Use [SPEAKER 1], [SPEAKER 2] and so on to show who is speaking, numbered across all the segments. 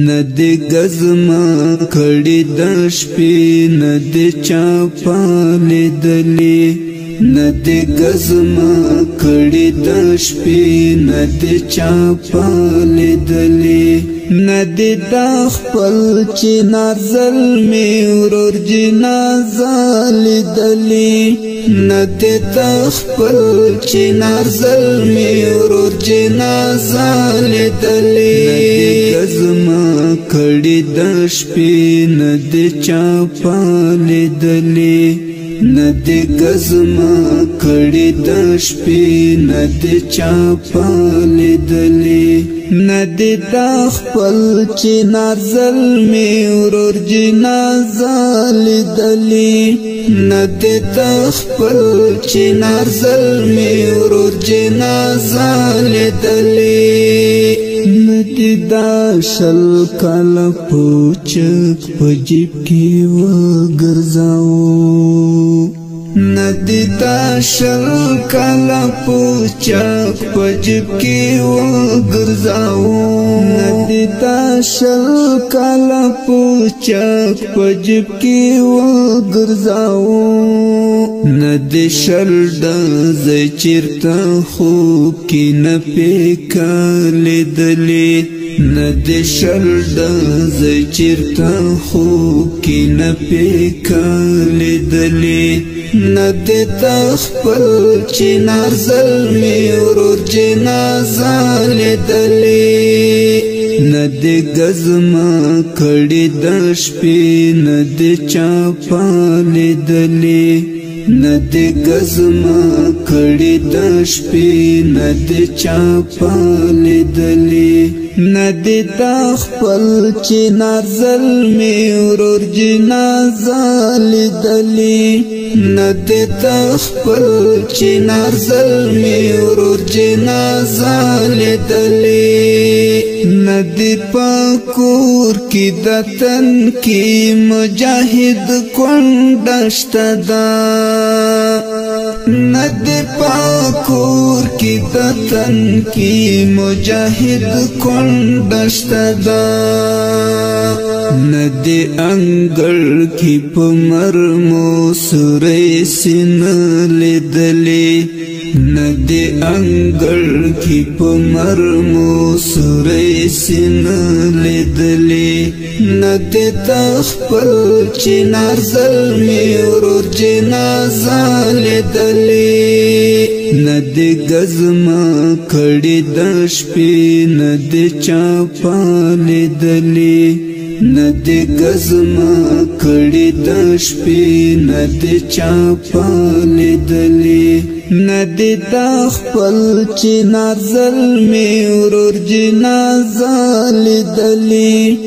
[SPEAKER 1] ندی گزما کړي د شپې ندی چا پالیدلی ندی گزما کړي د شپې ندی چا پالیدلی ندی د خپل چنار زلمی ورور جنازه لیدلی ندی د خپل چنار زلمی ورور جنازه لیدلی گزما کړي د شپې ندی چا پالیدلی ندی گزما کړي د شپې ندی چا پالیدلی ندی د خپل چنار زلمی ورور جنازه لیدلی ندی د خپل چنار زلمی ورور جنازه لیدلی ندی دا شل کال پوچک پجیب کی وگرزاو ندی دا شل کال پوچک پجیب کی وگرزاو ندی دا شل کال پوچک پجیب کی وگرزاو ندی شل دا زیچیرتا خوب کی نپیکا لیدلی ندی شل دا زیچیرتا خوب کی نپیکا لیدلی ندی تخپل چنار زلمی ورور جنازه لیدلی ندی گزما کړي د شپې ندی چا پالیدلی ندی گزما کړي د شپې ندی چا پالیدلی ندی د خپل چنار زلمی ورور جنازه لیدلی ندی د خپل چنار زلمی ورور جنازه لیدلی ندی پاکور کی دتن کی مجاهد کونډشت دا ندی پاکور کی دتن کی مجاهد کونډشت دا ندی انګړ کی پمرمو سورې سین لیدلی ندی انګړ کی پمرمو سورې سین لیدلی ندی تخپل چنار زلمی ورور جنازه لیدلی ندی گزما کړي د شپې ندی چا پالیدلی ندی گزما کړي د شپې ندی چا پالیدلی ندی د خپل چنار زلمی ورور جنازه لیدلی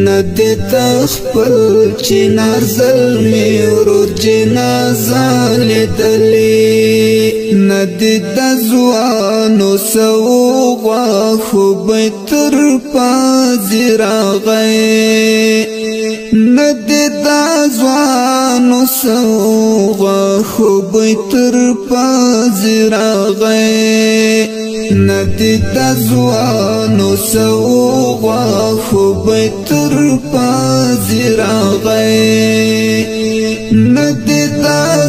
[SPEAKER 1] ندی د خپل چنار زلمی ورور جنازه لیدلی ندی د ځوانو سوغه خو به تر پازې راغی ندی د ځوانو سوغه خو به تر پازې راغی ندی د ځوانو سوغه خو به تر پازې راغی ندی د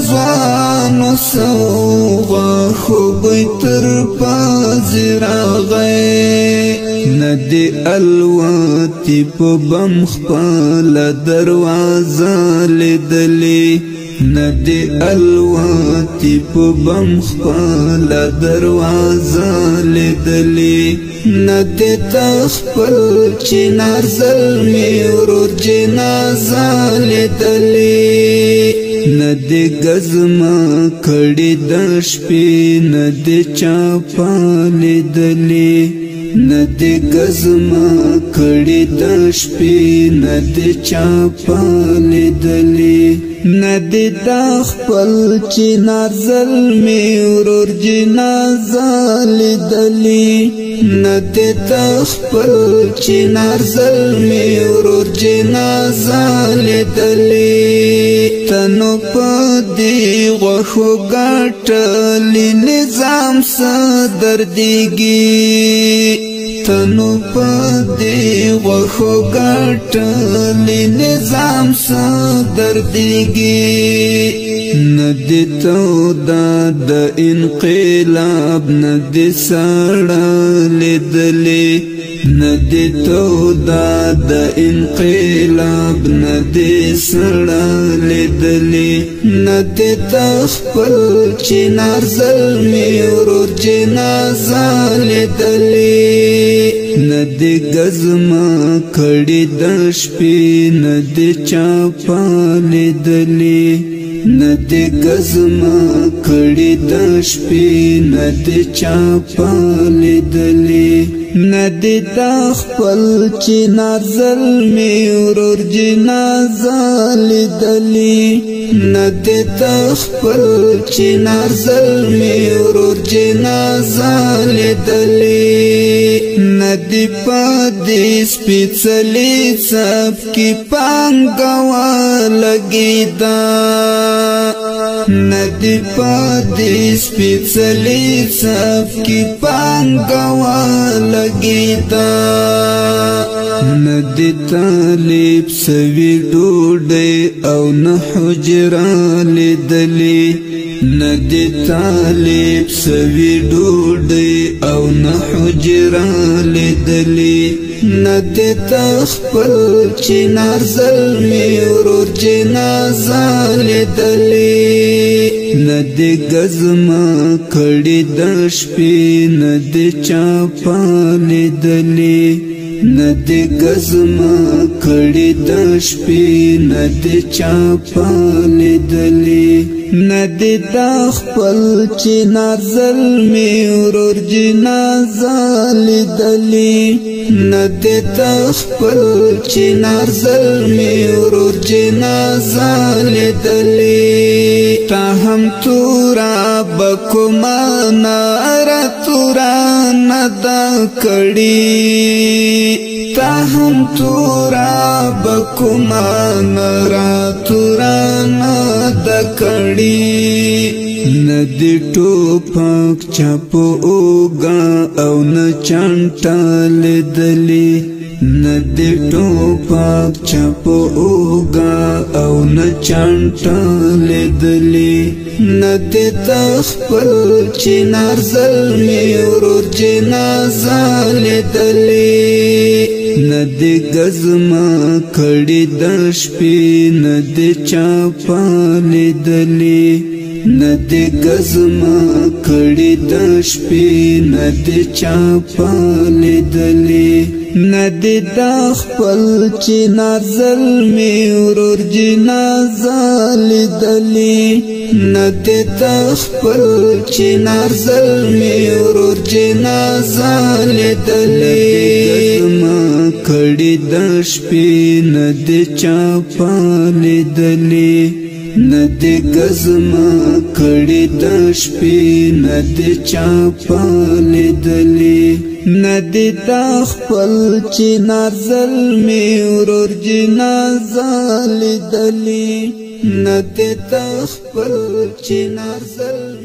[SPEAKER 1] ځوانو سوغه خو به تر پازې راغی ندی الواتی په بم خپل دروازه لیدلی ندی الواتی په بم خپل دروازه لیدلی ندی تخپل چنار زلمی ورور جنازه لیدلی ندی گزما کړي د شپې ندی چا پالیدلی ندی گزما کړي د شپې ندی چا پالیدلی ندی د خپل چنار زلمی ورور جنازه لیدلی ندی د خپل چنار زلمی ورور جنازه لیدلی تنو پدی غوښو ګټلی نظام صدر دیږي تنو پا دی غوخو گاٹلی نظام سا دردیگی ندی تو دا انقلاب ندی ساڑا لیدلی ندی تو دا انقلاب ندی ساڑا لیدلی ندی تخپل چنار ظلمی ورور جنازہ لیدلی ندی گزما کڑی دشپی ندی چاپا لیدلی ندی گزما کڑی دشپی ندی چاپا لیدلی ندی تخپل چنار ظلمی ورور جنازہ لیدلی ندی تخپل چنار ظلمی ورور جنازہ لیدلی ندی پا دی سپیڅلی څپ کی پانګوا لګی دا ندی پا دی سپیڅلی څپ کی پانګوا لګی دا ندی طالب سوی ډوډۍ او نه حجره لیدلی ندی طالب سوی ډوډۍ او نه حجره لیدلی ندی تخپل چنار ظلمی ورور جنازه لیدلی ندی گزما کړي د شپې ندی چاپا لیدلی ندی گزما کړي د شپې ندی چاپا لیدلی ندی تخپل چنار ظلمی ورور جنازه لیدلی ندی تخپل چنار ظلمی ورور جنازه لیدلی تا هم تورا بکما نارا تورا ندا کړي تا هم تورا بکما نارا تورا ندا کړي ندی ټوپک چاپو اوگا او نه چانټا لیدلی ندی ټوپک چاپو اوگا او نه چانټا لیدلی ندی تخپل چنار ظلمی ورور جنازه لیدلی ندی گزما کړي د شپې ندی چاپا لیدلی ندی گزما کړي د شپې ندی چاپا لیدلی ندی تخپل چنار ظلمی ورور جنازه لیدلی ندی تخپل چنار ظلمی ورور جنازه لیدلی گزما کړي د شپې ندی چاپا لیدلی ندی گزما کړي د شپې ندی چاپا لیدلی ندی تخپل چنار ظلمی ورور جنازه لیدلی ندی تخپل چنار ظلمی